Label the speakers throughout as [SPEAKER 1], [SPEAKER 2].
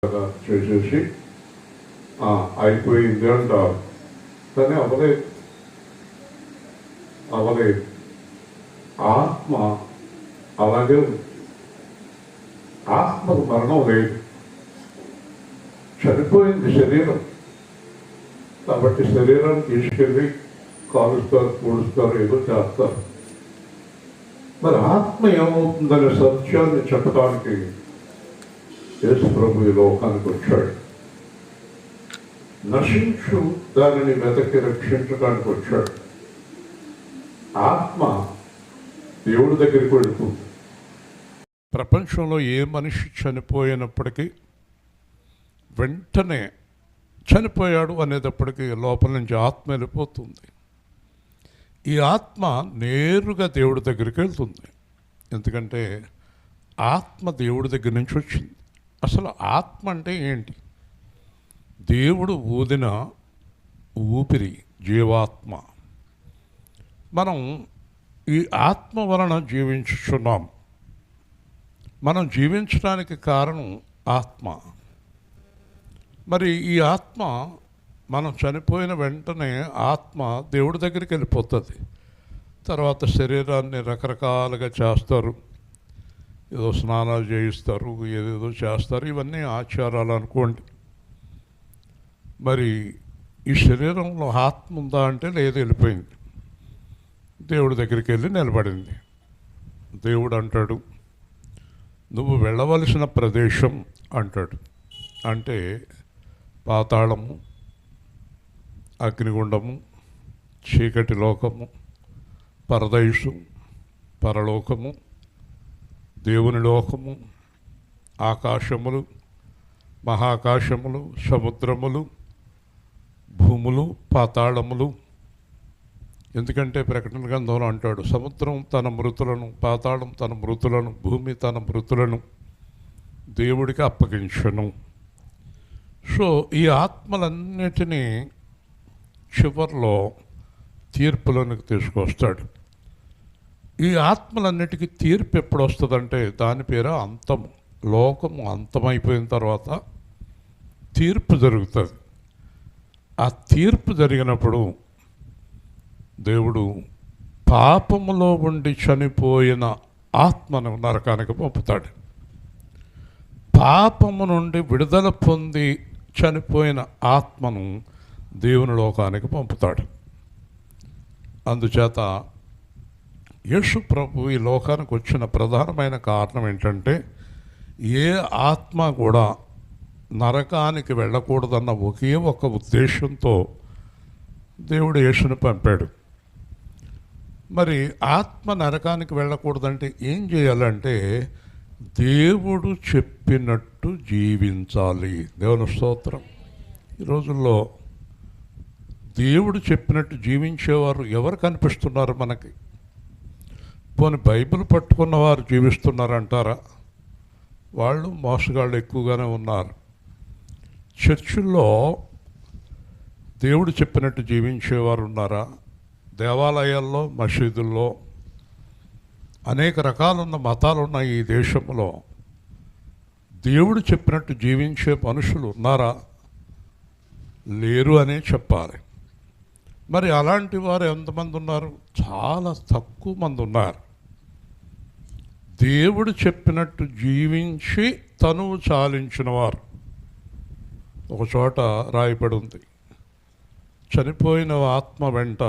[SPEAKER 1] చేసేసి అయిపోయింది అంటారు. కానీ అవలేదు. ఆత్మ అలాగే ఉంది. ఆత్మకు మరణం లేదు. చనిపోయింది శరీరం. కాబట్టి శరీరాన్ని తీసుకెళ్ళి కాలుస్తారు, పూడుస్తారు, ఏదో చేస్తారు. మరి ఆత్మ ఏమవుతుందనే సత్యాన్ని చెప్పడానికి యేసు ప్రభు ఈ లోకానికి వచ్చాడు. నశించు దానిని వెతకి రక్షించడానికి వచ్చాడు. ఆత్మ దేవుడి దగ్గరికి వెళుతుంది. ప్రపంచంలో ఏ మనిషి చనిపోయినప్పటికీ వెంటనే చనిపోయాడు అనేటప్పటికీ లోపల నుంచి ఆత్మ వెళ్ళిపోతుంది. ఈ ఆత్మ నేరుగా దేవుడి దగ్గరికి వెళ్తుంది. ఎందుకంటే ఆత్మ దేవుడి దగ్గర నుంచి వచ్చింది. అసలు ఆత్మ అంటే ఏంటి? దేవుడు ఊదిన ఊపిరి, జీవాత్మ. మనం ఈ ఆత్మ వలన జీవించుచున్నాం. మనం జీవించడానికి కారణం ఆత్మ. మరి ఈ ఆత్మ మనం చనిపోయిన వెంటనే ఆత్మ దేవుడి దగ్గరికి వెళ్ళిపోతుంది. తర్వాత శరీరాన్ని రకరకాలుగా చేస్తారు, ఏదో స్నానాలు చేయిస్తారు, ఏదేదో చేస్తారు. ఇవన్నీ ఆచారాలు అనుకోండి. మరి ఈ శరీరంలో ఆత్మ ఉందా అంటే లేదు, వెళ్ళిపోయింది. దేవుడి దగ్గరికి వెళ్ళి నిలబడింది. దేవుడు అంటాడు, నువ్వు వెళ్ళవలసిన ప్రదేశం అంటాడు. అంటే పాతాళము, అగ్నిగుండము, చీకటి లోకము, పరదైసు, పరలోకము, దేవుని లోకము, ఆకాశములు, మహాకాశములు, సముద్రములు, భూములు, పాతాళములు. ఎందుకంటే ప్రకటన గ్రంథంలో అంటాడు, సముద్రం తన మృతులను, పాతాళం తన మృతులను, భూమి తన మృతులను దేవుడికి అప్పగించను. సో ఈ ఆత్మలన్నిటినీ చివర్లో తీర్పులోనికి తీసుకొస్తాడు. ఈ ఆత్మలన్నిటికీ తీర్పు ఎప్పుడు వస్తుందంటే దాని పేరు అంతము. లోకము అంతమైపోయిన తర్వాత తీర్పు జరుగుతుంది. ఆ తీర్పు జరిగినప్పుడు దేవుడు పాపములో ఉండి చనిపోయిన ఆత్మను నరకానికి పంపుతాడు. పాపము నుండి విడుదల పొంది చనిపోయిన ఆత్మను దేవుని లోకానికి పంపుతాడు. అందుచేత యేసు ప్రభు ఈ లోకానికి వచ్చిన ప్రధానమైన కారణం ఏంటంటే ఏ ఆత్మ కూడా నరకానికి వెళ్ళకూడదన్న ఒకే ఒక ఉద్దేశంతో దేవుడు యేసుని పంపాడు. మరి ఆత్మ నరకానికి వెళ్ళకూడదంటే ఏం చేయాలంటే దేవుడు చెప్పినట్టు జీవించాలి. దేవుని స్తోత్రం. ఈ రోజుల్లో దేవుడు చెప్పినట్టు జీవించేవారు ఎవరు కనిపిస్తున్నారు మనకి? పోనీ బైబిల్ పట్టుకున్నవారు జీవిస్తున్నారంటారా? వాళ్ళు మోసగాళ్ళు ఎక్కువగానే ఉన్నారు. చర్చిల్లో దేవుడు చెప్పినట్టు జీవించేవారు ఉన్నారా? దేవాలయాల్లో, మసీదుల్లో అనేక రకాలున్న మతాలు ఉన్న ఈ దేశంలో దేవుడు చెప్పినట్టు జీవించే మనుషులు ఉన్నారా? లేరు అనే చెప్పాలి. మరి అలాంటి వారు ఎంతమంది ఉన్నారు? చాలా తక్కువ మంది ఉన్నారు. దేవుడు చెప్పినట్టు జీవించి తనువు చాలించిన వారు. ఒక చోట రాయబడి ఉంది, చనిపోయిన ఆత్మ వెంట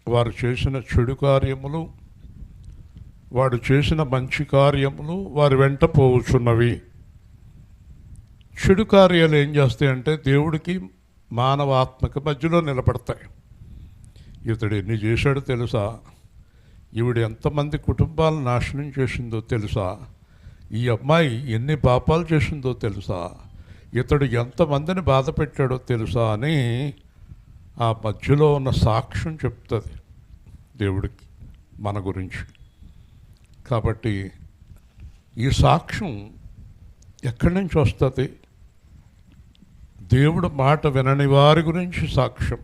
[SPEAKER 1] వారు చేసిన చెడు కార్యములు, వాడు చేసిన మంచి కార్యములు వారి వెంట పోవుచున్నవి. చెడు కార్యాలు ఏం చేస్తాయంటే దేవుడికి మానవ ఆత్మకి మధ్యలో నిలబడతాయి. ఇతడు ఎన్ని చేశాడో తెలుసా? ఈవిడ ఎంతమంది కుటుంబాలను నాశనం చేసిందో తెలుసా? ఈ అమ్మాయి ఎన్ని పాపాలు చేసిందో తెలుసా? ఇతడు ఎంతమందిని బాధ పెట్టాడో తెలుసా అని ఆ మధ్యలో ఉన్న సాక్ష్యం చెప్తుంది దేవుడికి మన గురించి. కాబట్టి ఈ సాక్ష్యం ఎక్కడి నుంచి వస్తుంది? దేవుడు మాట వినని వారి గురించి సాక్ష్యం,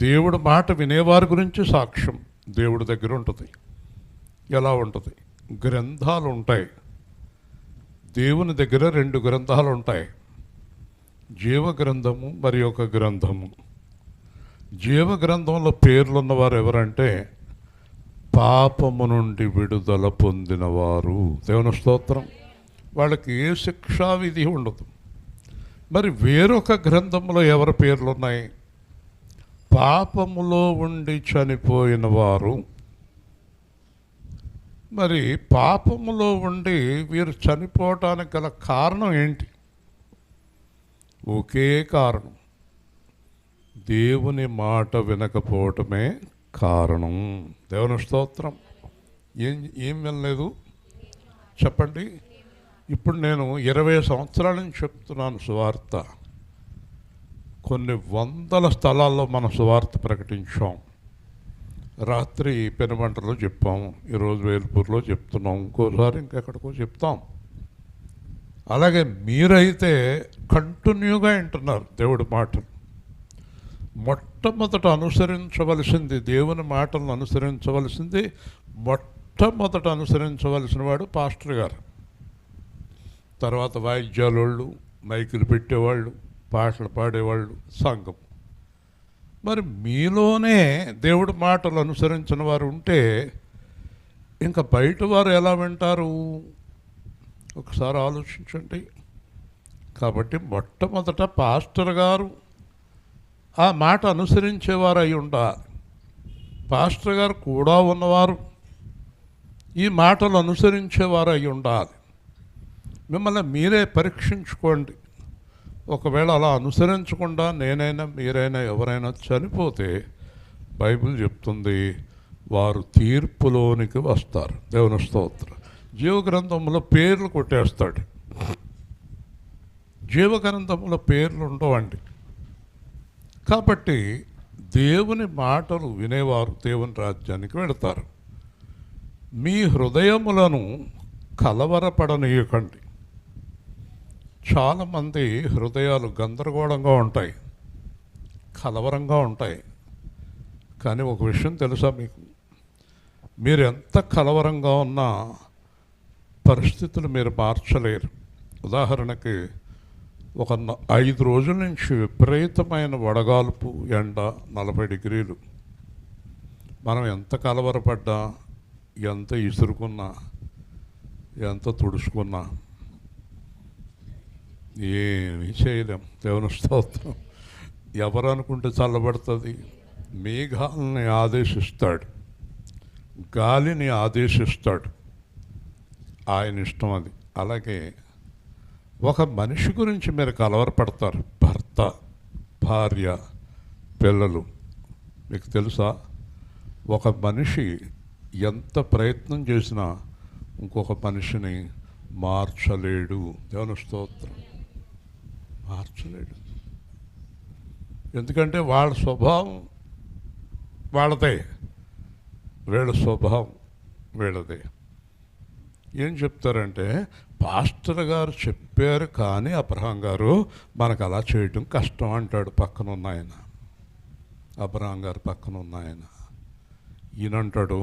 [SPEAKER 1] దేవుడు మాట వినేవారి గురించి సాక్ష్యం దేవుడి దగ్గర ఉంటుంది. ఎలా ఉంటుంది? గ్రంథాలు ఉంటాయి. దేవుని దగ్గర 2 గ్రంథాలు ఉంటాయి, జీవ గ్రంథము మరి ఒక గ్రంథము. జీవ గ్రంథంలో పేర్లున్నవారు ఎవరంటే పాపము నుండి విడుదల పొందినవారు. దేవుని స్తోత్రం. వాళ్ళకి ఏ శిక్షా విధి ఉండదు. మరి వేరొక గ్రంథంలో ఎవరి పేర్లున్నాయి? పాపములో ఉండి చనిపోయిన వారు. మరి పాపములో ఉండి వీరు చనిపోవటానికి గల కారణం ఏంటి? ఒకే కారణం, దేవుని మాట వినకపోవటమే కారణం. దేవుని స్తోత్రం. ఏం వినలేదు చెప్పండి. ఇప్పుడు నేను 20 సంవత్సరాల నుంచి చెప్తున్నాను సువార్త. కొన్ని వందల స్థలాల్లో మన సువార్త ప్రకటించాం. రాత్రి పెనుమంటలో చెప్పాము, ఈరోజు వేల్పూర్లో చెప్తున్నాం, ఇంకోసారి ఇంకెక్కడికో చెప్తాం. అలాగే మీరైతే కంటిన్యూగా వింటున్నారు దేవుడి మాటలు. మొట్టమొదట అనుసరించవలసింది, దేవుని మాటలను అనుసరించవలసింది, మొట్టమొదట అనుసరించవలసిన వాడు పాస్టర్ గారు. తర్వాత వాయిద్యాలోళ్ళు, మైకులు పెట్టేవాళ్ళు, పాటలు పాడేవాళ్ళు, సంఘం. మరి మీలోనే దేవుడి మాటలు అనుసరించిన వారు ఉంటే ఇంకా బయట వారు ఎలా వింటారు? ఒకసారి ఆలోచించండి. కాబట్టి మొట్టమొదట పాస్టర్ గారు ఆ మాట అనుసరించేవారు అయి ఉండాలి. పాస్టర్ గారు కూడా ఉన్నవారు ఈ మాటలు అనుసరించేవారు అయి ఉండాలి. మిమ్మల్ని మీరే పరీక్షించుకోండి. ఒకవేళ అలా అనుసరించకుండా నేనైనా మీరైనా ఎవరైనా చనిపోతే బైబిల్ చెప్తుంది వారు తీర్పులోనికి వస్తారు. దేవుని స్తోత్రం. జీవగ్రంథంలో పేర్లు కొట్టేస్తాడు. జీవగ్రంథంలో పేర్లు ఉండవండి. కాబట్టి దేవుని మాటలు వినేవారు దేవుని రాజ్యానికి వెళతారు. మీ హృదయములను కలవరపడనీయకండి. చాలామంది హృదయాలు గందరగోళంగా ఉంటాయి, కలవరంగా ఉంటాయి. కానీ ఒక విషయం తెలుసా మీకు? మీరు ఎంత కలవరంగా ఉన్నా పరిస్థితులు మీరు మార్చలేరు. ఉదాహరణకి ఒక 5 రోజుల నుంచి విపరీతమైన వడగాల్పు, ఎండ 40 డిగ్రీలు. మనం ఎంత కలవరపడ్డా, ఎంత ఇసురుకున్నా, ఎంత తుడుచుకున్నా ఏమీ చేయలేం. దేవుని స్తోత్రం. ఎవరు అనుకుంటే చల్లబడుతుంది? మేఘాలని ఆదేశిస్తాడు, గాలిని ఆదేశిస్తాడు, ఆయన ఇష్టం అది. అలాగే ఒక మనిషి గురించి మీరు కలవరపడతారు. భర్త, భార్య, పిల్లలు. మీకు తెలుసా, ఒక మనిషి ఎంత ప్రయత్నం చేసినా ఇంకొక మనిషిని మార్చలేడు. దేవుని స్తోత్రం. మార్చలేడు. ఎందుకంటే వాళ్ళ స్వభావం వాళ్ళదే, వీళ్ళ స్వభావం వీళ్ళదే. ఏం చెప్తారంటే, పాస్టర్ గారు చెప్పారు కానీ అబ్రహాం గారు మనకు అలా చేయడం కష్టం అంటాడు పక్కన ఉన్న ఆయన. అబ్రహాం గారు పక్కన ఉన్న ఆయన ఈయనంటాడు,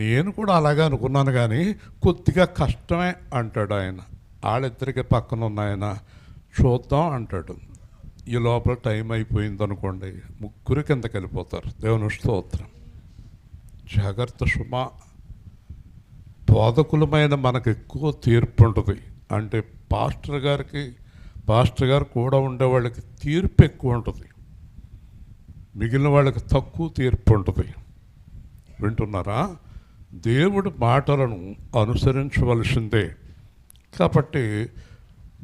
[SPEAKER 1] నేను కూడా అలాగే అనుకున్నాను కానీ కొద్దిగా కష్టమే అంటాడు ఆయన. వాళ్ళిద్దరికి పక్కన ఉన్న ఆయన చూద్దాం అంటాడు. ఈ లోపల టైం అయిపోయింది అనుకోండి, ముగ్గురు కిందకి వెళ్ళిపోతారు. దేవుని స్తోత్రం. జాగ్రత్త సుమా. బోధకులమైన మనకు ఎక్కువ తీర్పు ఉంటుంది. అంటే పాస్టర్ గారు కూడా ఉండే వాళ్ళకి తీర్పు ఎక్కువ ఉంటుంది, మిగిలిన వాళ్ళకి తక్కువ తీర్పు ఉంటుంది. వింటున్నారా? దేవుడి మాటలను అనుసరించవలసిందే. కాబట్టి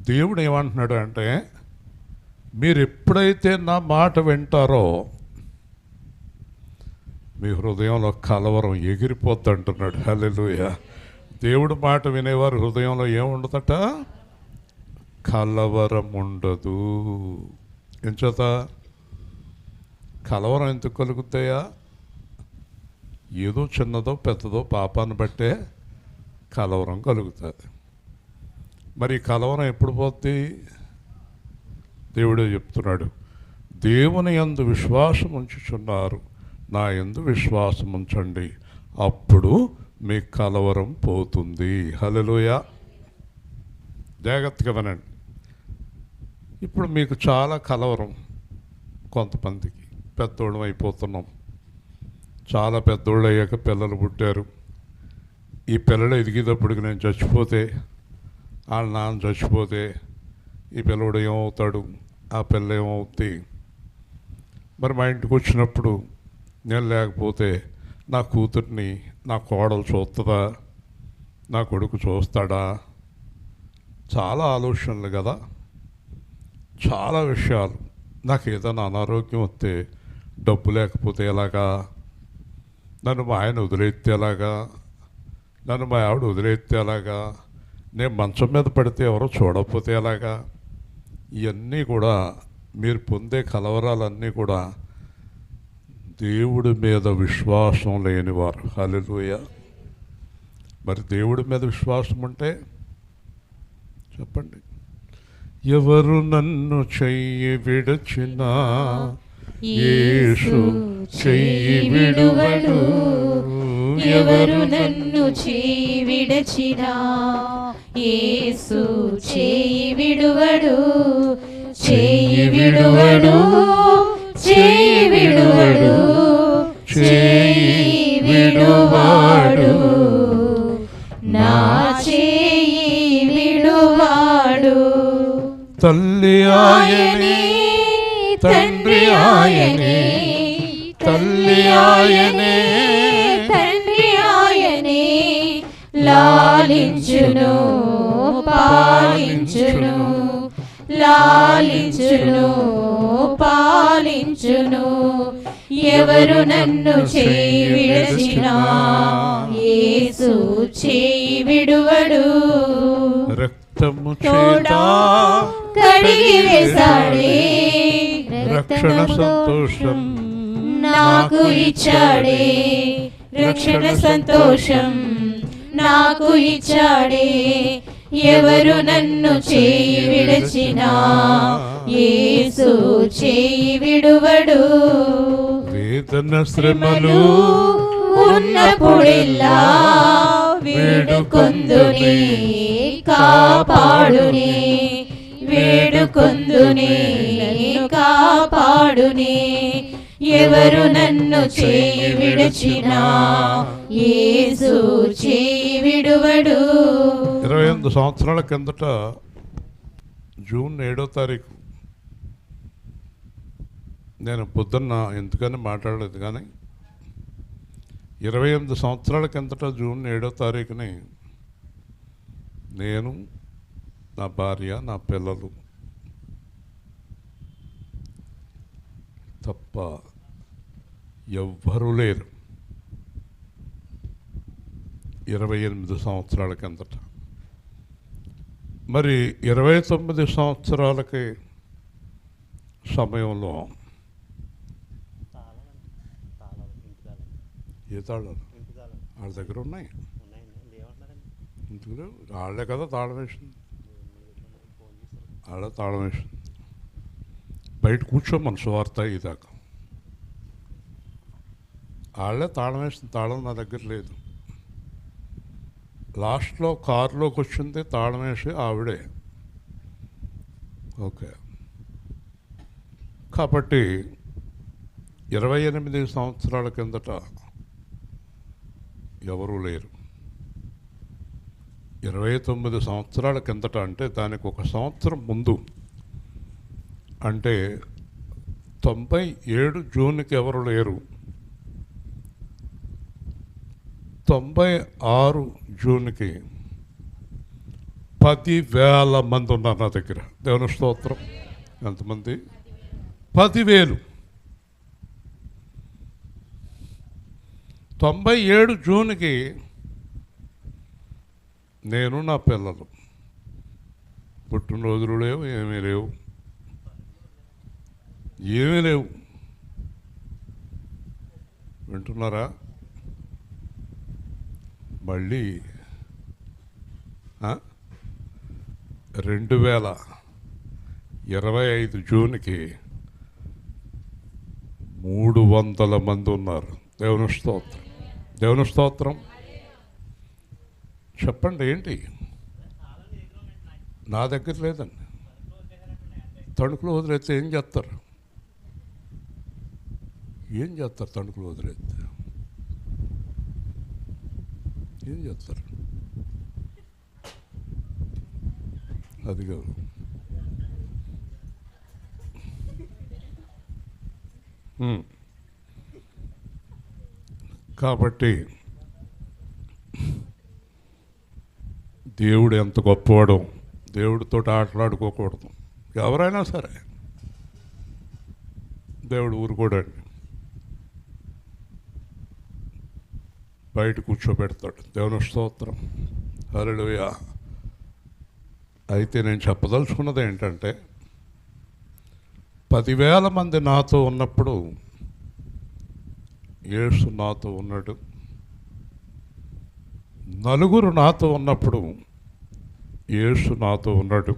[SPEAKER 1] దేవుడు ఏమంటున్నాడు అంటే, మీరు ఎప్పుడైతే నా మాట వింటారో మీ హృదయంలో కలవరం ఎగిరిపోద్ది అంటున్నాడు. హల్లెలూయా. దేవుడు మాట వినేవారు హృదయంలో ఏముండదట? కలవరం ఉండదు. ఎంచేత? కలవరం ఎందుకు కలుగుతాయా? ఏదో చిన్నదో పెద్దదో పాపాన్ని బట్టే కలవరం కలుగుతుంది. మరి కలవరం ఎప్పుడు పోద్ది? దేవుడే చెప్తున్నాడు, దేవుని యందు విశ్వాసం ఉంచుచున్నారు, నా యందు విశ్వాసం ఉంచండి, అప్పుడు మీ కలవరం పోతుంది. హల్లెలూయా. జాగ్రత్తగా వినండి. ఇప్పుడు మీకు చాలా కలవరం, కొంతమందికి పెద్దోళ్ళం అయిపోతున్నాం, చాలా పెద్దోళ్ళు అయ్యాక పిల్లలు పుట్టారు. ఈ పిల్లలు ఎదిగేటప్పటికి నేను చచ్చిపోతే, వాళ్ళ నాన్న చచ్చిపోతే ఈ పిల్లవాడు ఏమవుతాడు, ఆ పిల్ల ఏమవుతుంది, మరి మా ఇంటికి వచ్చినప్పుడు నేను లేకపోతే నా కూతుర్ని నా కోడలు చూస్తుందా, నా కొడుకు చూస్తాడా, చాలా ఆలోచనలు కదా, చాలా విషయాలు. నాకు ఏదైనా అనారోగ్యం వస్తే డబ్బు లేకపోతే ఎలాగా, నన్ను మా ఆయన వదిలేస్తే ఎలాగా, నన్ను మా ఆవిడ వదిలేస్తే ఎలాగా, నేను మంచం మీద పడితే ఎవరో చూడకపోతే ఎలాగా, ఇవన్నీ కూడా మీరు పొందే కలవరాలన్నీ కూడా దేవుడి మీద విశ్వాసం లేనివారు. హల్లెలూయా. మరి దేవుడి మీద విశ్వాసం అంటే చెప్పండి. ఎవరు నన్ను చెయ్యి విడచినా యేసు చెయ్యి విడువడు,
[SPEAKER 2] ఎవరు నన్ను చెయ్యి విడచినా యేసు చెయ్యి విడువడు, చెయ్యి విడువడు, చెయ్యి విడువడు, చెయ్యి విడువాడు, నా చెయ్యి విడువాడు.
[SPEAKER 1] తల్లి ఆయనే, తండ్రి ఆయనే, తల్లి ఆయనే,
[SPEAKER 2] తండ్రి ఆయనే, లాలించును పాలించును, లాలించును పాలించును. ఎవరు నన్ను చేయి విడచినా యేసు చేయి విడువడు.
[SPEAKER 1] రక్తము
[SPEAKER 2] తోడా కడిగి వేశాడే,
[SPEAKER 1] రక్షణ సంతోషం
[SPEAKER 2] నాకు ఇచ్చాడే, రక్షణ సంతోషం నాకు ఇచ్చాడే. ఎవరు నన్ను చేయి విడచినా యేసు చేయి విడువడు.
[SPEAKER 1] వేదన శ్రమలు
[SPEAKER 2] ఉన్నప్పుడెల్లా వేడుకొందునే కాపాడునే, వేడుకొందునే కాపాడునే. ఎవరు నన్ను చేయి విడచినా యేసు చేయి విడువడు.
[SPEAKER 1] 28 సంవత్సరాల కిందట జూన్ 7వ తారీఖు నేను పొద్దున్న ఎందుకని మాట్లాడలేదు, కానీ 28 సంవత్సరాల కిందట జూన్ 7వ తారీఖుని నేను, నా భార్య, నా పిల్లలు తప్ప ఎవ్వరూ లేరు. 28 సంవత్సరాల కిందట. మరి 29 సంవత్సరాలకి సమయంలో ఏ తాళాలు వాళ్ళ దగ్గర ఉన్నాయి, ఇందులో వాళ్ళే కదా తాళం వేసింది, వాళ్ళే తాళం వేసింది. బయట కూర్చోమని సువార్త ఇదాకా వాళ్ళే తాళం వేసింది. తాళం నా దగ్గర లేదు. లాస్ట్లో కారులోకి వచ్చింది తాళం వేసి ఆవిడే. ఓకే, కాబట్టి 28 సంవత్సరాల కిందట ఎవరూ లేరు. 29 సంవత్సరాల కిందట అంటే దానికి ఒక సంవత్సరం ముందు, అంటే 97 జూన్కి ఎవరు లేరు. 96 జూన్కి 10,000 మంది ఉన్నారు నా దగ్గర. దేవుని స్తోత్రం. ఎంతమంది? 10,000. 97 జూన్కి నేను, నా పిల్లలు, పుట్టినరోజులు లేవు, ఏమీ లేవు, ఏమీ లేవు. వింటున్నారా? మళ్ళీ 2025 జూన్కి 300 మంది ఉన్నారు. దేవుని స్తోత్రం, దేవుని స్తోత్రం. చెప్పండి ఏంటి? నా దగ్గర లేదండి. తణుకులో వదిలేస్తే ఏం చేస్తారు? ఏం చేస్తారు తణుకులో వదిలేస్తే? ఏం చేస్తారు? అది కాదు. కాబట్టి దేవుడు ఎంత గొప్పవాడో, దేవుడితో ఆటలాడుకోకూడదు. ఎవరైనా సరే దేవుడు ఊరుకోడండి, బయట కూర్చోబెడతాడు. దేవుని స్తోత్రం, హల్లెలూయా. అయితే నేను చెప్పదలుచుకున్నది ఏంటంటే, 10,000 మంది నాతో ఉన్నప్పుడు యేసు నాతో ఉన్నాడు. 4 నాతో ఉన్నప్పుడు యేసు నాతో ఉన్నాడు.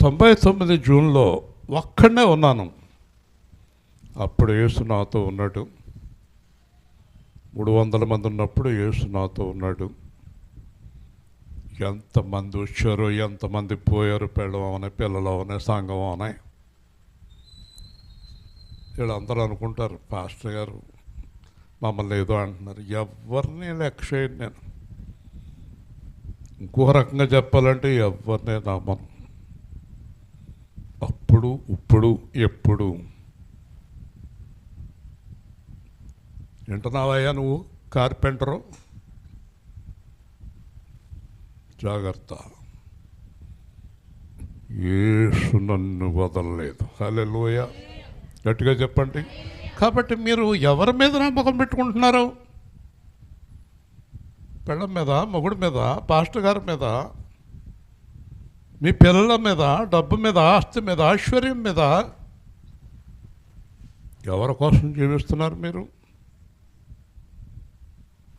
[SPEAKER 1] 99 జూన్లో ఒక్కడనే ఉన్నాను, అప్పుడు యేసు నాతో ఉన్నాడు. 300 మంది ఉన్నప్పుడు యేసు నాతో ఉన్నాడు. ఎంతమంది వచ్చారో, ఎంతమంది పోయారు, పెళ్ళం అవనే, పిల్లలు అవనే, సంఘం అవనే. వీళ్ళందరూ అనుకుంటారు పాస్టర్ గారు మమ్మల్ని ఏదో అంటున్నారు. ఎవరిని లెక్క చేయను నేను. ఇంకో రకంగా చెప్పాలంటే ఎవరినే నమ్మను. అప్పుడు, ఇప్పుడు, ఎప్పుడు. వింటున్నావయ్యా నువ్వు కార్పెంటరు? జాగ్రత్త, యేసు నన్ను వదలలేదు. హల్లెలూయా, గట్టిగా చెప్పండి. కాబట్టి మీరు ఎవరి మీద నమ్మకం పెట్టుకుంటున్నారు? పెళ్ళం మీద, మొగుడు మీద, పాస్టర్ గారి మీద, మీ పిల్లల మీద, డబ్బు మీద, ఆస్తి మీద, ఐశ్వర్యం మీద? ఎవరి కోసం జీవిస్తున్నారు మీరు?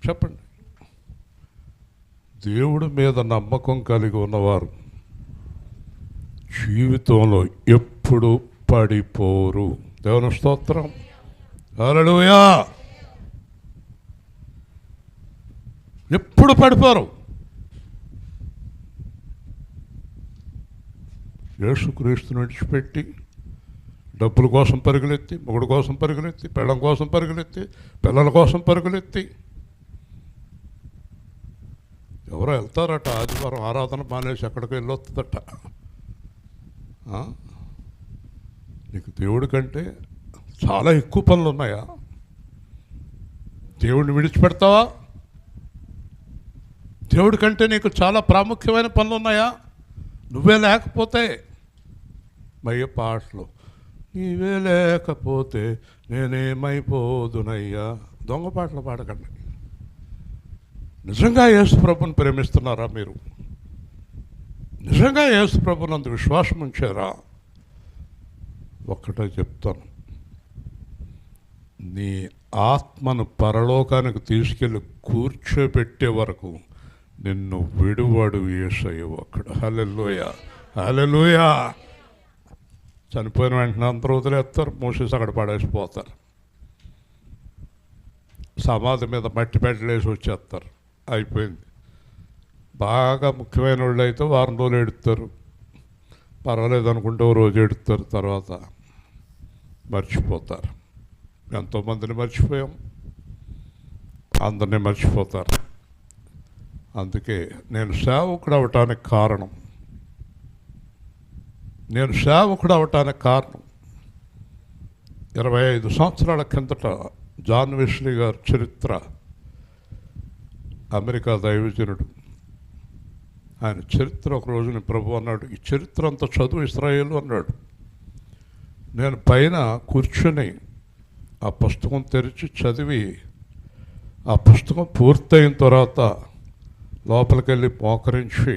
[SPEAKER 1] చెప్పండి. దేవుడి మీద నమ్మకం కలిగి ఉన్నవారు జీవితంలో ఎప్పుడు పడిపోరు. దేవుని స్తోత్రం, హల్లెలూయా. ఎప్పుడు పడిపోరు. యేసుక్రీస్తుని విడిచిపెట్టి డబ్బుల కోసం పరుగులెత్తి, మొగుడు కోసం పరుగులెత్తి, పెళ్ళం కోసం పరుగులెత్తి, పిల్లల కోసం పరుగులెత్తి, ఎవరో వెళ్తారట ఆదివారం ఆరాధన మానేసి ఎక్కడికి వెళ్ళొస్తుందట. నీకు దేవుడి కంటే చాలా ఎక్కువ పనులు ఉన్నాయా? దేవుడిని విడిచిపెడతావా? దేవుడి కంటే నీకు చాలా ప్రాముఖ్యమైన పనులు ఉన్నాయా? నువ్వే లేకపోతే మయ్య పాటలు, నీవే లేకపోతే నేనేమైపోదునయ్యా. దొంగ పాటలు పాడకండి. నిజంగా యేసు ప్రభుని ప్రేమిస్తున్నారా మీరు? నిజంగా యేసు ప్రభునందు విశ్వాసం ఉంచారా? ఒక్కటే చెప్తాను, నీ ఆత్మను పరలోకానికి తీసుకెళ్ళి కూర్చోబెట్టే వరకు నిన్ను విడువడు యేసయ్య ఒక్కడు. హల్లెలూయా, హల్లెలూయా. చనిపోయిన వెంటనే అందరూ వదిలేస్తారు, మూసేసి అక్కడ పడేసిపోతారు. సమాధి మీద మట్టి పెట్టలేసి వచ్చేస్తారు, అయిపోయింది. బాగా ముఖ్యమైన వాళ్ళు అయితే వారం రోజులు ఎడుతారు, పర్వాలేదు అనుకుంటే ఓ రోజు ఎడుతారు, తర్వాత మర్చిపోతారు. ఎంతోమందిని మర్చిపోయాం, అందరినీ మర్చిపోతారు. అందుకే నేను సేవకుడు అవటానికి కారణం, 25 సంవత్సరాల కిందట జాన్ వెస్లీ గారి చరిత్ర, అమెరికా దైవజనుడు, ఆయన చరిత్ర ఒక రోజున ప్రభు అన్నాడు, ఈ చరిత్ర అంతా చదువు ఇశ్రాయేలు అన్నాడు. నేను పైన కూర్చొని ఆ పుస్తకం తెరిచి చదివి, ఆ పుస్తకం పూర్తయిన తర్వాత లోపలికి వెళ్ళి మోకరించి,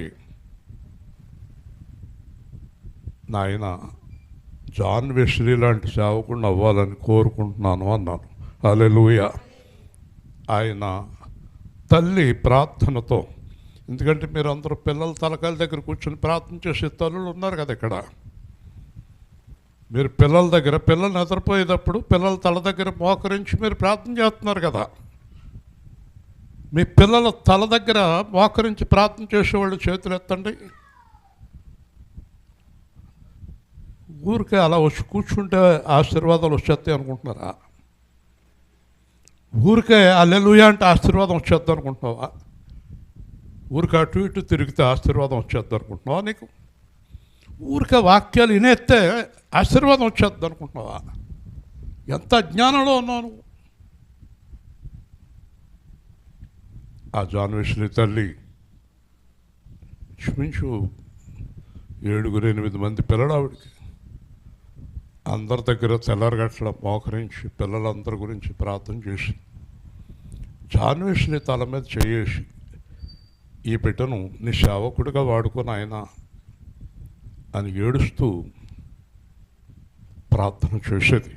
[SPEAKER 1] నాయన జాన్ వెస్లీ లాంటి సేవకుడిని అవ్వాలని కోరుకుంటున్నాను అన్నాను. హల్లెలూయా. ఆయన తల్లి ప్రార్థనతో, ఎందుకంటే మీరు అందరూ పిల్లల తలకాయల దగ్గర కూర్చొని ప్రార్థన చేసే తల్లులు ఉన్నారు కదా ఇక్కడ. మీరు పిల్లల దగ్గర, పిల్లలు నిద్రపోయేటప్పుడు పిల్లల తల దగ్గర మోకరించి మీరు ప్రార్థన చేస్తున్నారు కదా. మీ పిల్లల తల దగ్గర మోకరించి ప్రార్థన చేసేవాళ్ళు చేతులు ఎత్తండి. ఊరికే అలా వచ్చి కూర్చుంటే ఆశీర్వాదాలు వచ్చేస్తాయి అనుకుంటున్నారా? ఊరికే హల్లెలూయా అంటే ఆశీర్వాదం వచ్చేద్దాం అనుకుంటున్నావా? ఊరికే అటు ఇటు తిరిగితే ఆశీర్వాదం వచ్చేద్దాం అనుకుంటున్నావా? నీకు ఊరికే వాక్యాలు వినేస్తే ఆశీర్వాదం వచ్చేద్దాం అనుకుంటున్నావా? ఎంత అజ్ఞానంలో ఉన్నావు. ఆ జాన్ వెస్లీ తల్లి క్షమించు 7-8 మంది పిల్లలు ఆవిడికి. అందరి దగ్గర తెల్లరగట్ల మోకరించి పిల్లలందరి గురించి ప్రార్థన చేసి జాన్ వెస్లీ తల మీద చేసి, ఈ బిడ్డను నీ సేవకుడిగా వాడుకొని ఆయన అని ఏడుస్తూ ప్రార్థన చేసేది.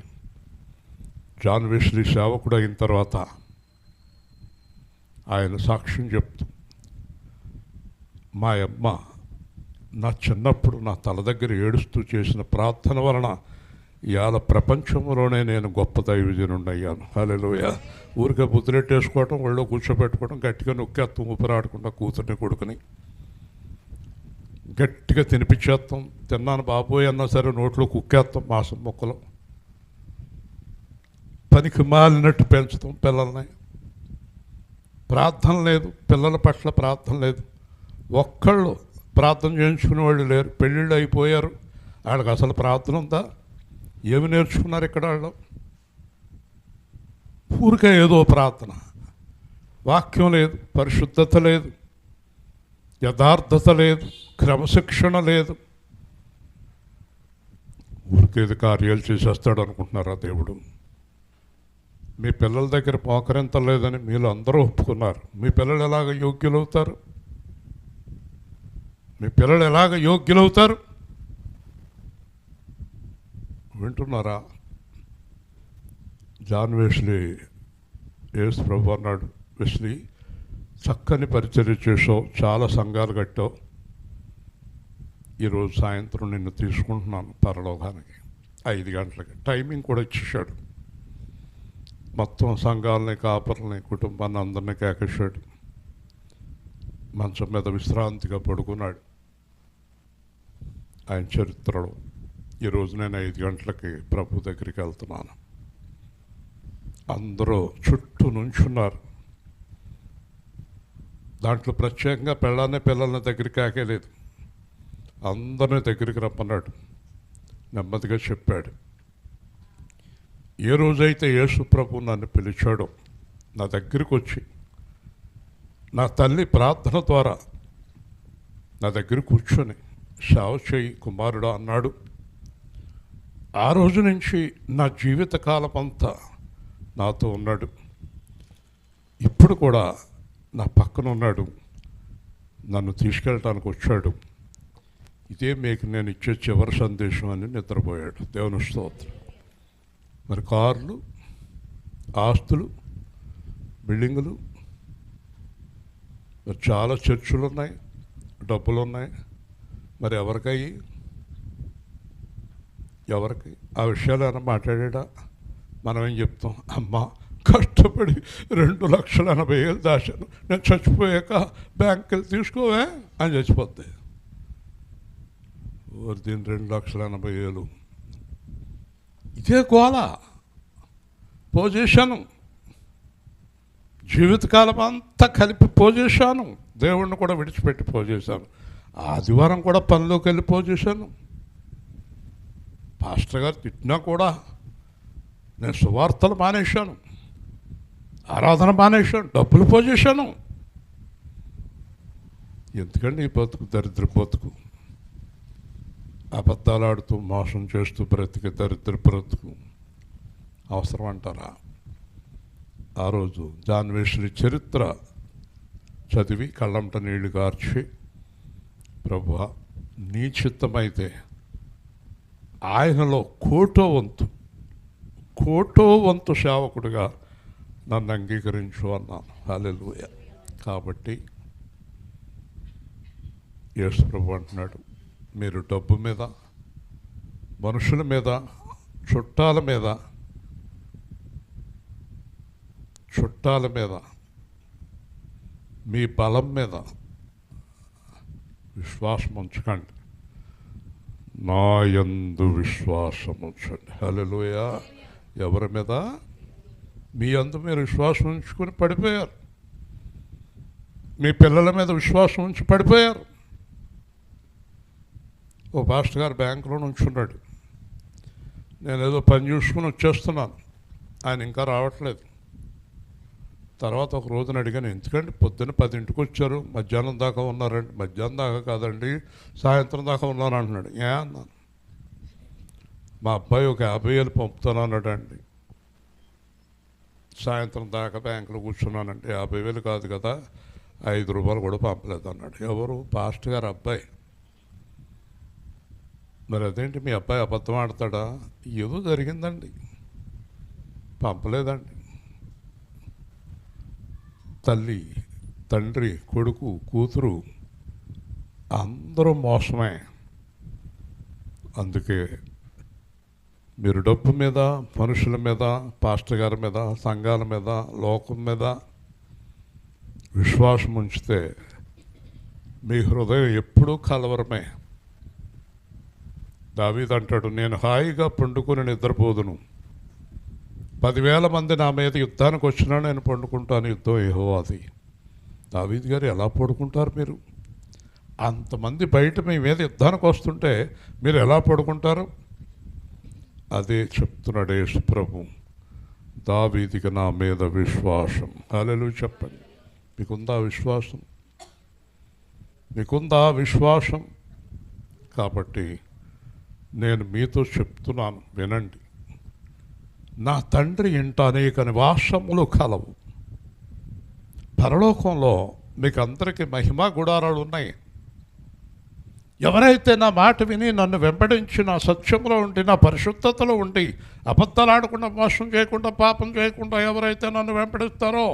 [SPEAKER 1] జాన్ వెస్లీ సేవకుడు అయిన తర్వాత ఆయన సాక్ష్యం చెప్తూ, మా అమ్మ నా చిన్నప్పుడు నా తల దగ్గర ఏడుస్తూ చేసిన ప్రార్థన వలన ఇవాళ ప్రపంచంలోనే నేను గొప్ప దైవజనుడిని అయ్యాను. హల్లెలూయా. ఊరికే బుద్ధులెట్టేసుకోవటం, ఒళ్ళో కూర్చోబెట్టుకోవడం, గట్టిగా నొక్కేస్తాం ఊపిరాడకుండా కూతుర్ని కొడుకుని, గట్టిగా తినిపించేస్తాం. తిన్నాను బాబోయ్ అన్నా సరే నోట్లో కుక్కేస్తాం మాసం మొక్కలు. పనికి మాలినట్టు పెంచుతాం పిల్లల్ని. ప్రార్థన లేదు, పిల్లల పట్ల ప్రార్థన లేదు. ఒక్కళ్ళు ప్రార్థన చేయించుకునే వాళ్ళు లేరు. పెళ్ళిళ్ళు అయిపోయారు, వాళ్ళకి అసలు ప్రార్థన ఉందా? ఏమి నేర్చుకున్నారు ఇక్కడ వాళ్ళు? ఊరికే ఏదో ప్రార్థన, వాక్యం లేదు, పరిశుద్ధత లేదు, యథార్థత లేదు, క్రమశిక్షణ లేదు. ఊరికేది కార్యాలు చేసేస్తాడు అనుకుంటున్నారా దేవుడు? మీ పిల్లల దగ్గర మోకరింతలేదని మీరు అందరూ ఒప్పుకున్నారు. మీ పిల్లలు ఎలాగ యోగ్యులవుతారు? మీ పిల్లలు ఎలాగ యోగ్యులవుతారు? వింటున్నారా? జాన్ వెస్లీ యేసు ప్రభు అన్నాడు, వెస్లీ చక్కని పరిచర్య చేసావు, చాలా సంఘాలు కట్టావు, ఈరోజు సాయంత్రం నిన్ను తీసుకుంటున్నాను పరలోకానికి 5 గంటలకి. టైమింగ్ కూడా ఇచ్చేసాడు. మొత్తం సంఘాలని, కాపర్లని, కుటుంబాన్ని అందరినీ కేకేశాడు. మంచం మీద విశ్రాంతిగా పడుకున్నాడు. ఆయన చరిత్రలో ఈరోజు నేను 5 గంటలకి ప్రభు దగ్గరికి వెళ్తున్నాను. అందరూ చుట్టూ నుంచున్నారు. దాంట్లో ప్రత్యేకంగా పిల్లల్ని దగ్గరికి కాకేలేదు, అందరినీ దగ్గరికి రమ్మన్నాడు. నెమ్మదిగా చెప్పాడు, ఏ రోజైతే యేసు ప్రభు నన్ను పిలిచాడో నా దగ్గరికి వచ్చి నా తల్లి ప్రార్థన ద్వారా నా దగ్గర కూర్చొని సేవ చేయి కుమారుడా అన్నాడు, ఆ రోజు నుంచి నా జీవితకాలం అంతా నాతో ఉన్నాడు. ఇప్పుడు కూడా నా పక్కన ఉన్నాడు, నన్ను తీసుకెళ్ళటానికి వచ్చాడు. ఇదే మీకు నేను ఇచ్చే చివరి సందేశం అని నిద్రపోయాడు. దేవుని స్తోత్రం. మరి కార్లు, ఆస్తులు, బిల్డింగులు, మరి చాలా చర్చులు ఉన్నాయి, డబ్బులు ఉన్నాయి. మరి ఎవరికి ఆ విషయాలు ఏమైనా మాట్లాడా? మనం ఏం చెప్తాం? అమ్మ కష్టపడి 2,80,000 దాచాను, నేను చచ్చిపోయాక బ్యాంకుకి వెళ్ళి తీసుకోవే అని చచ్చిపోద్ది. దీని 2,80,000 ఇదే గోల. పోజేశాను, జీవితకాలం అంతా కలిపి పోజేశాను, దేవుణ్ణి కూడా విడిచిపెట్టి పోజేశాను. ఆదివారం కూడా పనిలోకి వెళ్ళి పోజేశాను. పాస్టర్ గారు తిట్టినా కూడా నేను సువార్తలు మానేశాను, ఆరాధన మానేశాను, డబ్బులు పోజేశాను. ఎందుకండి ఈ బతుకు దరిద్ర బతుకు? అబద్ధాలు ఆడుతూ మోసం చేస్తూ బ్రతికే దరిద్ర బ్రతుకు అవసరం అంటారా? ఆ రోజు జాన్ వెస్లీ చరిత్ర చదివి కళ్ళంట నీళ్లు కార్చి, ప్రభువా నీ చిత్తమైతే ఆయనలో కోటో వంతు సేవకుడిగా నన్ను అంగీకరించు అన్నాను. హల్లెలూయా. కాబట్టి యేసు ప్రభు అంటున్నాడు, మీరు డబ్బు మీద, మనుషుల మీద, చుట్టాల మీ బలం మీద విశ్వాసం ఉంచకండి, నా యందు విశ్వాసం ఉంచండి. హల్లెలూయా. ఎవరి మీద? మీ యందు మీరు విశ్వాసం ఉంచుకొని పడిపోయారు. మీ పిల్లల మీద విశ్వాసం ఉంచి పడిపోయారు. ఓ పాస్టర్ గారు బ్యాంకులో నుంచున్నాడు. నేను ఏదో పని చూసుకుని వచ్చేస్తున్నాను, ఆయన ఇంకా రావట్లేదు. తర్వాత ఒక రోజున అడిగాను, ఎందుకండి పొద్దున్న 10ంటికి వచ్చారు, మధ్యాహ్నం దాకా ఉన్నారండి. మధ్యాహ్నం దాకా కాదండి, సాయంత్రం దాకా ఉన్నాను అంటున్నాడు. ఏ అన్నాను, మా అబ్బాయి ఒక 50,000 పంపుతాను అన్నాడండి. సాయంత్రం దాకా బ్యాంకులో కూర్చున్నానంటే 50,000 కాదు కదా, 5 రూపాయలు కూడా పంపలేదు అన్నాడు. ఎవరు? పాస్టర్ గారు అబ్బాయి. మరి అదేంటి మీ అబ్బాయి అబద్ధం ఆడతాడా? ఏదో జరిగిందండి, పంపలేదండి. తల్లి, తండ్రి, కొడుకు, కూతురు అందరూ మోసమే. అందుకే మీరు డబ్బు మీద, మనుషుల మీద, పాస్టర్ గారి మీద, సంఘాల మీద, లోకం మీద విశ్వాసం ఉంచితే మీ హృదయం ఎప్పుడూ కలవరమే. దావీదు అంటాడు, నేను హాయిగా పండుకొని నిద్రపోదును, 10,000 మంది నా మీద యుద్ధానికి వచ్చినా నేను పండుకుంటాను, యుద్ధం యెహోవాది. దావీదు గారు ఎలా పడుకుంటారు మీరు? అంతమంది బయట మీ మీద యుద్ధానికి వస్తుంటే మీరు ఎలా పడుకుంటారు? అదే చెప్తున్నాడు యేసు ప్రభు, దావీదుకి నా మీద విశ్వాసం. హల్లెలూయా చెప్పండి. మీకుందా విశ్వాసం? మీకుందా విశ్వాసం? కాబట్టి నేను మీతో చెప్తున్నాను, వినండి. నా తండ్రి ఇంట అనేక నివాసములు కలవు. పరలోకంలో మీకు అందరికీ మహిమా గుడారాలు ఉన్నాయి. ఎవరైతే నా మాట విని నన్ను వెంబడించి నా సత్యంలో ఉండి, నా పరిశుద్ధతలో ఉండి, అబద్ధాలు ఆడకుండా, మోసం చేయకుండా, పాపం చేయకుండా ఎవరైతే నన్ను వెంబడిస్తారో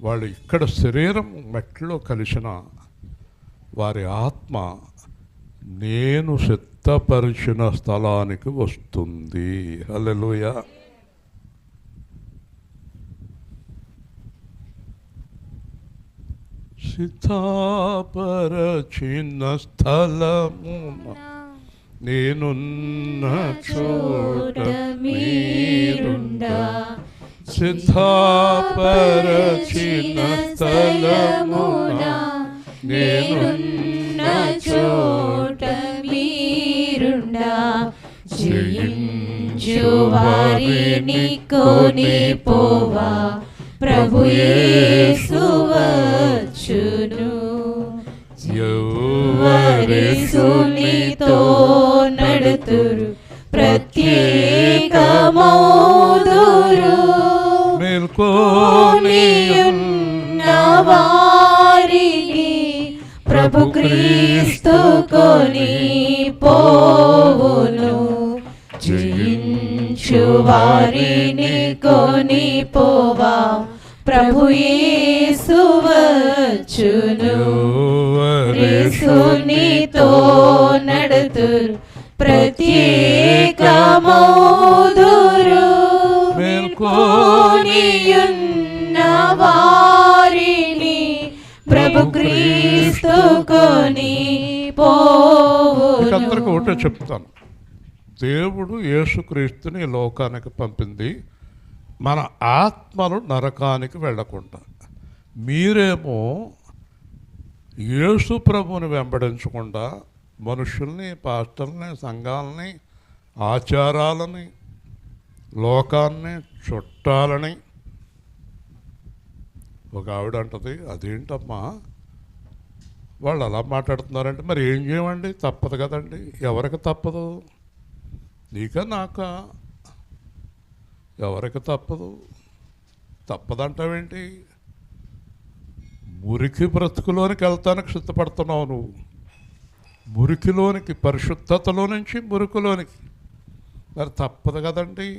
[SPEAKER 1] వాళ్ళు ఇక్కడ శరీరం మట్టిలో కలిసిన వారి ఆత్మ నేను సిద్ధపరిచిన స్థలానికి వస్తుంది. హల్లెలూయా. సిద్ధపరచిన స్థలమున నేనున్న చోట మీరుండా, సిద్ధపరచిన స్థలమున నేనున్న చోట
[SPEAKER 2] మీరుండా, జయించు వారిని కొని పోవా ప్రభు యేసు వచ్చును. ఎవరేసునితో నడుతురు ప్రత్యేకమౌదురు, మేల్కొనియున్న వారిని ప్రభు క్రీస్తు కొని పోవును. జయించు వారిని కొని పోవా ప్రభు యేసు వచ్చును. యేసునితో నడుతురు ప్రత్యేకమౌదురు, మేల్కొనియున్న వారిని ప్రభు క్రీస్తు కొని పోవును.
[SPEAKER 1] అందరికీ ఒకటే చెప్తాను, దేవుడు యేసుక్రీస్తుని లోకానికి పంపింది మన ఆత్మలు నరకానికి వెళ్ళకుండా. మీరేమో యేసు ప్రభుని వెంబడించకుండా మనుషుల్ని, పాస్టర్ని, సంఘాలని, ఆచారాలని, లోకాన్ని, చుట్టాలని. ఒక ఆవిడ అంటది, అదేంటమ్మా వాళ్ళు అలా మాట్లాడుతున్నారంటే మరి ఏం చేయమండి, తప్పదు కదండి. ఎవరికి తప్పదు? నీకా నాకా? ఎవరికి తప్పదు? తప్పదంటావేంటి? మురికి బ్రతుకులోనికి వెళ్తానికి సిద్ధపడుతున్నావు నువ్వు. మురికిలోనికి, పరిశుద్ధతలో నుంచి మురికిలోనికి. మరి తప్పదు కదండి.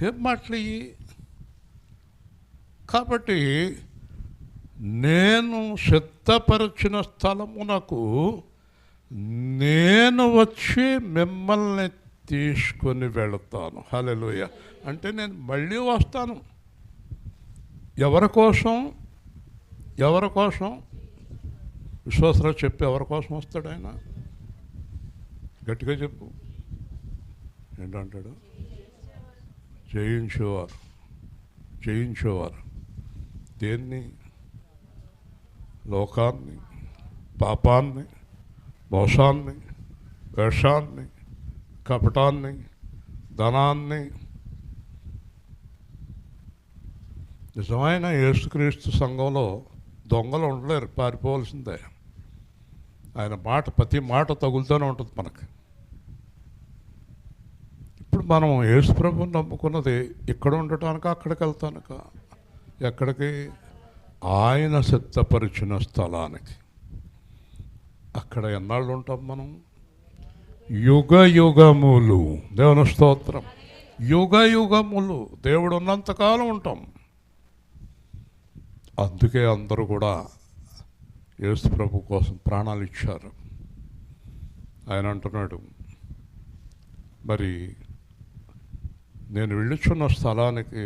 [SPEAKER 1] ఏం మాటలు ఇవి? కాబట్టి నేను సిద్ధపరిచిన స్థలమునకు నేను వచ్చి మిమ్మల్ని తీసుకొని వెళతాను. హల్లెలూయా. అంటే నేను మళ్ళీ వస్తాను. ఎవరి కోసం విశ్వాసరావు చెప్పి ఎవరి కోసం వస్తాడు ఆయన? గట్టిగా చెప్పు. ఏంటంటాడు? జయించేవారు. దేన్ని? లోకాన్ని, పాపాన్ని, మోసాన్ని, వేషాన్ని, కపటాన్ని, ధనాన్ని. నిజమైన యేసుక్రీస్తు సంఘంలో దొంగలు ఉండలేరు, పారిపోవాల్సిందే. ఆయన మాట, ప్రతి మాట తగులుతూనే ఉంటుంది మనకి. ఇప్పుడు మనం యేసు ప్రభువుని నమ్ముకున్నది ఇక్కడ ఉండటానిక, అక్కడికి వెళ్తానిక? ఎక్కడికి? ఆయన సిద్ధపరిచిన స్థలానికి. అక్కడ ఎన్నాళ్ళు ఉంటాం మనం? యుగములు. దేవుని స్తోత్రం. యుగములు దేవుడు ఉన్నంతకాలం ఉంటాం. అందుకే అందరూ కూడా యేసు ప్రభు కోసం ప్రాణాలు ఇచ్చారు. ఆయన అంటున్నాడు, మరి నేను వెళ్ళుచున్న స్థలానికి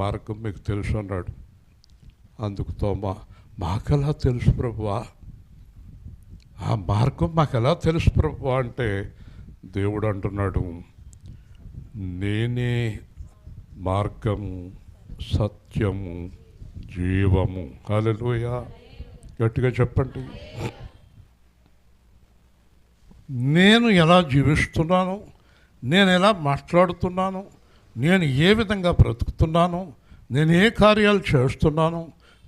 [SPEAKER 1] మార్గం మీకు తెలుసు అన్నాడు. అందుకు తోమా, మాకెలా తెలుసు ప్రభువా? ఆ మార్గం మాకెలా తెలుసు ప్రభువా అంటే దేవుడు అంటున్నాడు, నేనే మార్గము, సత్యము, జీవము. హల్లెలూయా. గట్టిగా చెప్పండి. నేను ఎలా జీవిస్తున్నాను, నేను ఎలా మాట్లాడుతున్నాను, నేను ఏ విధంగా బ్రతుకుతున్నాను, నేను ఏ కార్యాలు చేస్తున్నాను,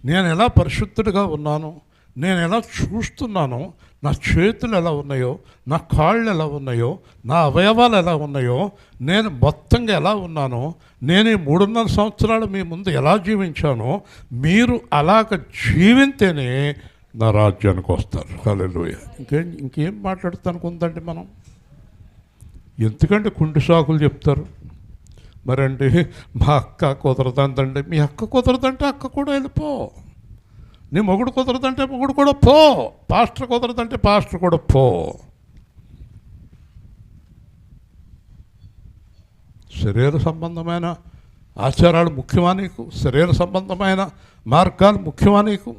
[SPEAKER 1] నేను ఎలా పరిశుద్ధుడిగా ఉన్నాను, నేను ఎలా చూస్తున్నానో, నా చేతులు ఎలా ఉన్నాయో, నా కాళ్ళు ఎలా ఉన్నాయో, నా అవయవాలు ఎలా ఉన్నాయో, నేను మొత్తంగా ఎలా ఉన్నానో, నేను ఈ 3.5 సంవత్సరాలు మీ ముందు ఎలా జీవించానో, మీరు అలాగ జీవింతేనే నా రాజ్యానికి వస్తారు. హల్లెలూయా. ఇంకేం మాట్లాడతానికి ఉందండి మనం? ఎందుకంటే కుంటి సాకులు చెప్తారు. మరండి మా అక్క కుదరదంటే, మీ అక్క కుదరదంటే అక్క కూడా వెళ్ళిపో. నీ మొగుడు కుదరదంటే మొగుడు కూడా పో. పాస్టర్ కుదరదంటే పాస్టర్ కూడా పో. శరీర సంబంధమైన ఆచారాలు ముఖ్యమా నీకు? శరీర సంబంధమైన మార్గాలు ముఖ్యమా నీకు?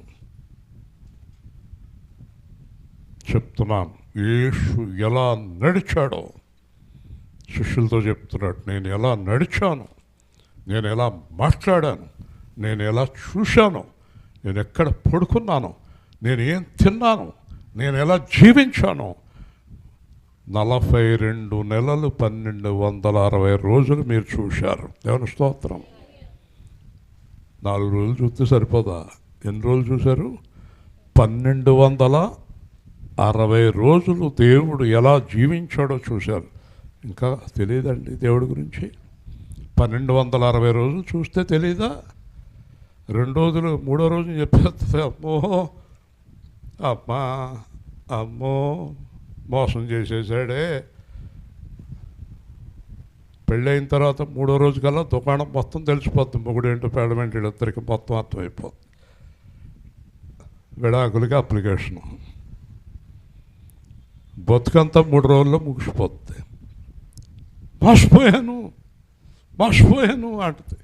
[SPEAKER 1] చెప్తున్నాను, యేసు ఎలా నడిచాడో శిష్యులతో చెప్తున్నాడు. నేను ఎలా నడిచాను, నేను ఎలా మాట్లాడాను, నేను ఎలా చూశాను, నేను ఎక్కడ పడుకున్నాను, నేను ఏం తిన్నాను, నేను ఎలా జీవించాను. 42 నెలలు 1260 రోజులు మీరు చూశారు. దేవుని స్తోత్రం. 4 రోజులు చూస్తే సరిపోదా? ఎన్ని రోజులు చూశారు? 1260 రోజులు దేవుడు ఎలా జీవించాడో చూశారు. ఇంకా తెలియదండి దేవుడి గురించి? 1260 రోజులు చూస్తే తెలీదా? 2 రోజులు 3వ రోజు చెప్పేస్తుంది, అమ్మో మోసం చేసేసాడే. పెళ్ళైన తర్వాత 3వ రోజు కల్లా దుకాణం మొత్తం తెలిసిపోతుంది. మొగుడేంటో పేడమేంటి ఇద్దరికి మొత్తం అర్థమైపోతుంది. విడాకులకి అప్లికేషను. బతుకంతా 3 రోజుల్లో ముగిసిపోతుంది. మర్చిపోయాను అంటుంది.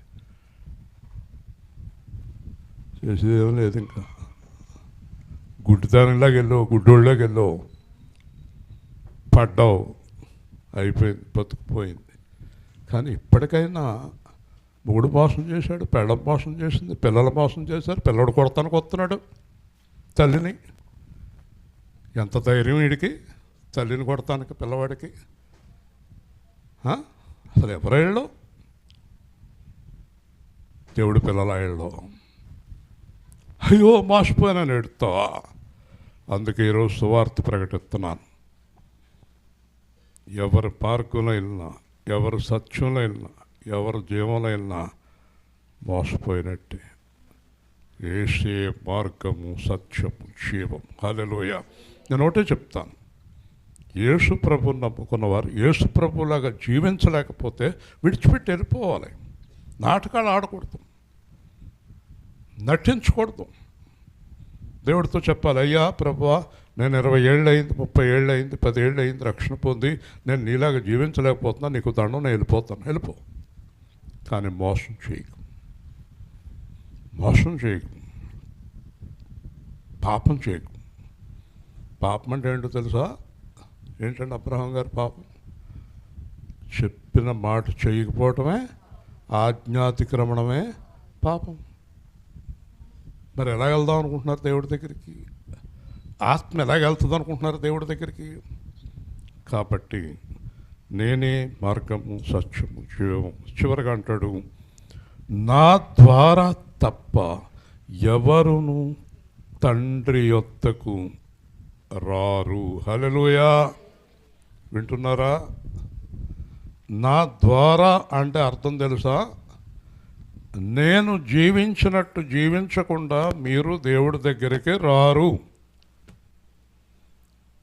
[SPEAKER 1] చేసేదేమో లేదు. ఇంకా గుడ్డిదానిలాగా వెళ్ళావు, గుడ్డోళ్ళకి వెళ్ళావు, పడ్డావు, అయిపోయింది, బతుకుపోయింది. కానీ ఇప్పటికైనా మొగుడు మోసం చేశాడు, పెళ్ళం మోసం చేసింది, పిల్లలు మోసం చేశారు, పిల్లడు కొడతానికి వస్తున్నాడు తల్లిని. ఎంత ధైర్యం వీడికి తల్లిని కొడతానికి పిల్లవాడికి? అసలు ఎవరేళ్ళు? దేవుడి పిల్లల ఏళ్ళు. అయ్యో మోసపోయానని ఎడుతావా? అందుకే ఈరోజు సువార్త ప్రకటిస్తున్నాను. ఎవరి మార్గంలో వెళ్ళినా, ఎవరి సత్యంలో వెళ్ళినా, ఎవరి జీవంలో వెళ్ళినా మోసపోయినట్టే. యేసే మార్గము, సత్యము, జీవం. హల్లెలూయా. నేను ఒకటే చెప్తాను, యేసు ప్రభువుని నమ్ముకున్నవారు యేసు ప్రభువులాగా జీవించలేకపోతే విడిచిపెట్టి వెళ్ళిపోవాలి. నాటకాలు ఆడకూడదు, నటించకూడదు. దేవుడితో చెప్పాలి, అయ్యా ప్రభువా, నేను 20 ఏళ్ళు అయింది, 30 ఏళ్ళు అయింది, 10 ఏళ్ళు అయింది రక్షణ పొంది, నేను నీలాగా జీవించలేకపోతున్నా, నీకు దండం, నేను వెళ్ళిపోతాను. వెళ్ళిపో. కానీ మోసం చేయకు. మోసం చేయకు, పాపం చేయకు. పాపం అంటే ఏంటో తెలుసా? ఏంటంటే అబ్రహాం గారి పాపం చెప్పిన మాట చేయకపోవటమే, ఆజ్ఞాతిక్రమణమే పాపం. మరి ఎలా వెళ్దాం అనుకుంటున్నారు దేవుడి దగ్గరికి? ఆత్మ ఎలాగెళ్తుంది అనుకుంటున్నారు దేవుడి దగ్గరికి? కాబట్టి నేనే మార్గము, సత్యము, జీవము. చివరిగా అంటాడు, నా ద్వారా తప్ప ఎవరును తండ్రి యొద్దకు రారు. హల్లెలూయా! వింటున్నారా? నా ద్వారా అంటే అర్థం తెలుసా? నేను జీవించినట్టు జీవించకుండా మీరు దేవుడి దగ్గరికి రారు.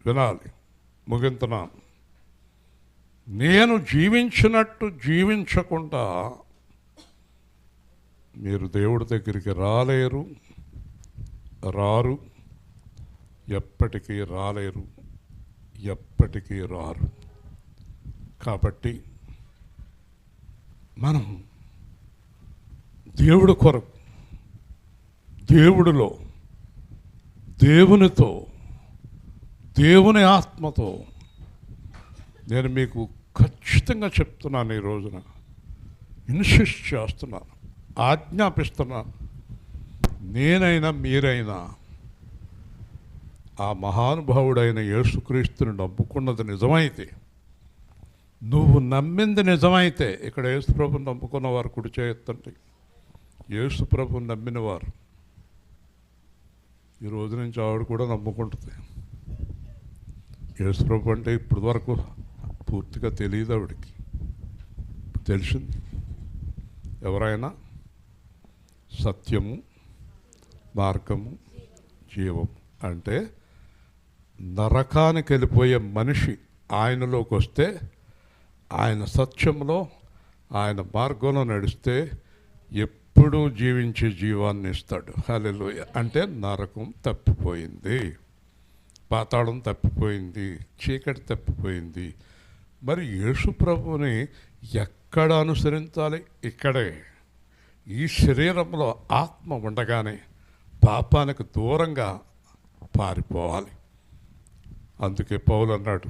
[SPEAKER 1] వినాలి, ముగింతున్నాను. నేను జీవించినట్టు జీవించకుండా మీరు దేవుడి దగ్గరికి రాలేరు, రారు, ఎప్పటికీ రాలేరు, ఎప్పటికీ రారు. కాబట్టి మనం దేవుడి కొరకు, దేవుడిలో, దేవునితో, దేవుని ఆత్మతో నేను మీకు ఖచ్చితంగా చెప్తున్నాను, ఈ రోజున ఇన్సిస్ట్ చేస్తున్నాను, ఆజ్ఞాపిస్తున్నాను. నేనైనా మీరైనా ఆ మహానుభావుడైన యేసుక్రీస్తుని నమ్ముకున్నది నిజమైతే, నువ్వు నమ్మింది నిజమైతే, ఇక్కడ యేసుప్రభుని నమ్ముకున్న వారు కుడి చేయొద్దండి. యేసుప్రభుని నమ్మిన వారు ఈ రోజు నుంచి ఆవిడ కూడా నమ్ముకుంటుంది. యేసుప్రభు అంటే ఇప్పటి వరకు పూర్తిగా తెలియదు ఆవిడకి, తెలిసింది. ఎవరైనా సత్యము, మార్గము, జీవము అంటే నరకానికి వెళ్ళిపోయే మనిషి ఆయనలోకి వస్తే, ఆయన సత్యంలో, ఆయన మార్గంలో నడిస్తే ఎప్పుడూ జీవించే జీవాన్ని ఇస్తాడు. హల్లెలూయా! అంటే నరకం తప్పిపోయింది, పాతాళం తప్పిపోయింది, చీకటి తప్పిపోయింది. మరి యేసు ప్రభువుని ఎక్కడ అనుసరించాలి? ఇక్కడే, ఈ శరీరంలో ఆత్మ ఉండగానే పాపానికి దూరంగా పారిపోవాలి. అందుకే పౌలు అన్నాడు,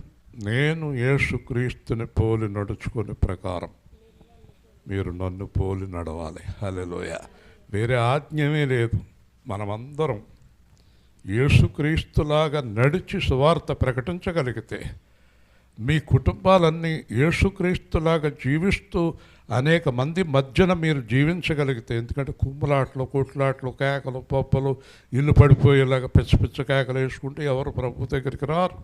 [SPEAKER 1] నేను యేసుక్రీస్తుని పోలి నడుచుకునే ప్రకారం మీరు నన్ను పోలి నడవాలి. హల్లెలూయా! వేరే ఆజ్ఞమే లేదు. మనమందరం యేసుక్రీస్తులాగా నడిచి సువార్త ప్రకటించగలిగితే, మీ కుటుంబాలన్నీ యేసుక్రీస్తులాగా జీవిస్తూ అనేక మంది మధ్యన మీరు జీవించగలిగితే, ఎందుకంటే కుమ్ములాట్లు, కొట్లాట్లు, కేకలు, పప్పులు, ఇల్లు పడిపోయేలాగా పిచ్చ పిచ్చ కేకలు వేసుకుంటే ఎవరు ప్రభు దగ్గరికి రారు,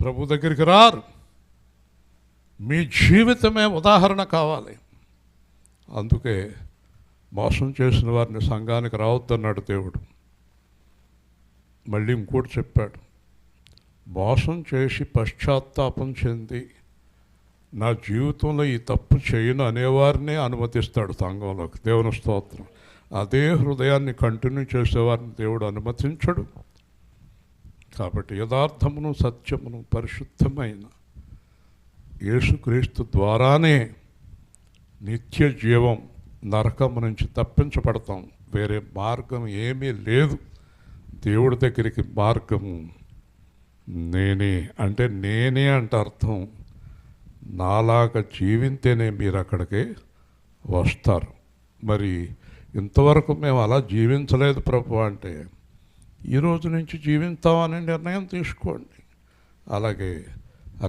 [SPEAKER 1] ప్రభు దగ్గరికి రారు. మీ జీవితమే ఉదాహరణ కావాలి. అందుకే మోసం చేసిన వారిని సంఘానికి రావద్దన్నాడు దేవుడు. మళ్ళీ ఇంకోటి చెప్పాడు, మోసం చేసి పశ్చాత్తాపం చెంది నా జీవితంలో ఈ తప్పు చేయను అనేవారినే అనుమతిస్తాడు సంఘంలోకి. దేవుని స్తోత్రం. అదే హృదయాన్ని కంటిన్యూ చేసేవారిని దేవుడు అనుమతించడు. కాబట్టి యథార్థమును, సత్యమును, పరిశుద్ధమైన యేసుక్రీస్తు ద్వారానే నిత్య జీవం, నరకం నుంచి తప్పించబడతాం. వేరే మార్గం ఏమీ లేదు. దేవుడి దగ్గరికి మార్గము నేనే. అంటే నేనే అంటే అర్థం, నాలాగా జీవింతేనే మీరు అక్కడికి వస్తారు. మరి ఇంతవరకు మేము అలా జీవించలేదు ప్రభు అంటే, ఈరోజు నుంచి జీవిస్తామని నిర్ణయం తీసుకోండి. అలాగే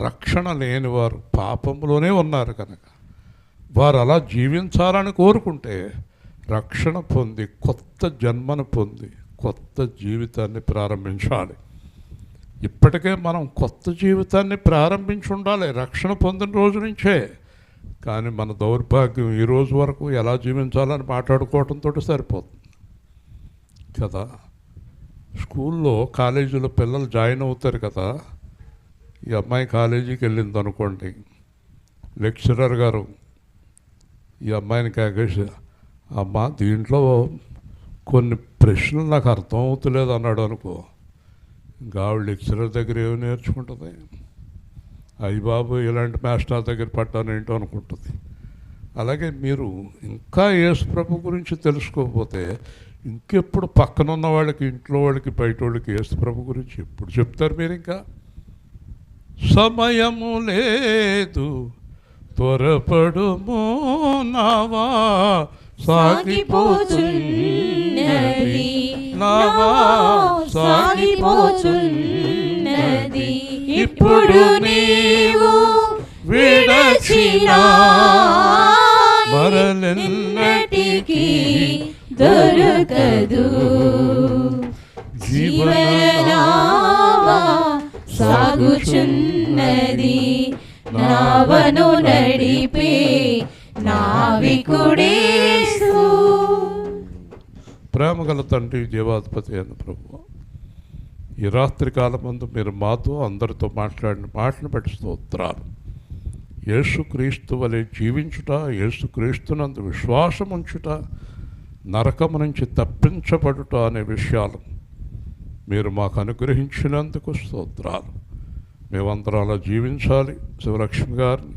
[SPEAKER 1] రక్షణ లేని వారు పాపంలోనే ఉన్నారు కనుక వారు అలా జీవించాలని కోరుకుంటే, రక్షణ పొంది కొత్త జన్మను పొంది కొత్త జీవితాన్ని ప్రారంభించాలి. ఇప్పటికే మనం కొత్త జీవితాన్ని ప్రారంభించి ఉండాలి రక్షణ పొందిన రోజు నుంచే. కానీ మన దౌర్భాగ్యం ఈ రోజు వరకు ఎలా జీవించాలని మాట్లాడుకోవడంతో సరిపోతుంది కదా. స్కూల్లో, కాలేజీలో పిల్లలు జాయిన్ అవుతారు కదా. ఈ అమ్మాయి కాలేజీకి వెళ్ళింది అనుకోండి, లెక్చరర్ గారు ఈ అమ్మాయిని కాకేసి, అమ్మ దీంట్లో కొన్ని ప్రశ్నలు నాకు అర్థం అవుతలేదు అన్నాడు అనుకో, ఇంకా ఆవిడ లెక్చరర్ దగ్గర ఏమి నేర్చుకుంటుంది? అయ్యి బాబు ఇలాంటి మాస్టర్ దగ్గర పట్టాను ఏంటో అనుకుంటుంది. అలాగే మీరు ఇంకా యేసు ప్రభు గురించి తెలుసుకోకపోతే ఇంకెప్పుడు పక్కన ఉన్న వాళ్ళకి, ఇంట్లో వాళ్ళకి, బయట వాళ్ళకి యేసు ప్రభు గురించి ఎప్పుడు చెప్తారు మీరు? ఇంకా సమయము లేదు త్వరపడుము నావా సాగిపోతున్నది, నావా సాగిపోతున్నది, ఇప్పుడు నీవు విడచినా మరలెన్నటికీ
[SPEAKER 2] దొరకదు. జీవననావా సాగుచున్నది, నావను నడిపే నావికుడేసు.
[SPEAKER 1] ప్రేమగల తండ్రి, జీవాధిపతి అయిన ప్రభువా, ఈ రాత్రి కాలమందు మీరు మాతో అందరితో మాట్లాడిన మాటను బట్టి స్తోత్రాలు. యేసుక్రీస్తు వలె జీవించుట, యేసుక్రీస్తునందు విశ్వాసం ఉంచుట, నరకము నుంచి తప్పించబడుట అనే విషయాలు మీరు మాకు అనుగ్రహించినందుకు స్తోత్రాలు. మేమందరం అలా జీవించాలి. శివలక్ష్మి గారిని,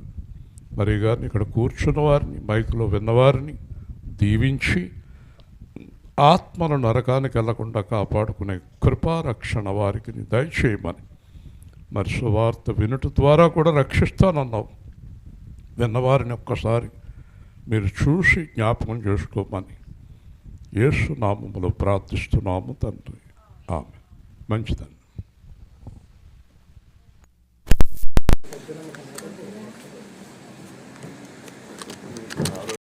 [SPEAKER 1] మరి గారిని, ఇక్కడ కూర్చున్న వారిని, మైకులో విన్నవారిని దీవించి ఆత్మను నరకానికి వెళ్లకుండా కాపాడుకునే కృపారక్షణ వారికి దయచేయమని, మరి సువార్త వినుట ద్వారా కూడా రక్షిస్తానన్నావు. విన్నవారిని ఒక్కసారి మీరు చూసి జ్ఞాపకం చేసుకోమని యేసు నామములో ప్రార్థిస్తున్నాము తండ్రి. ఆమె మంచిదండి.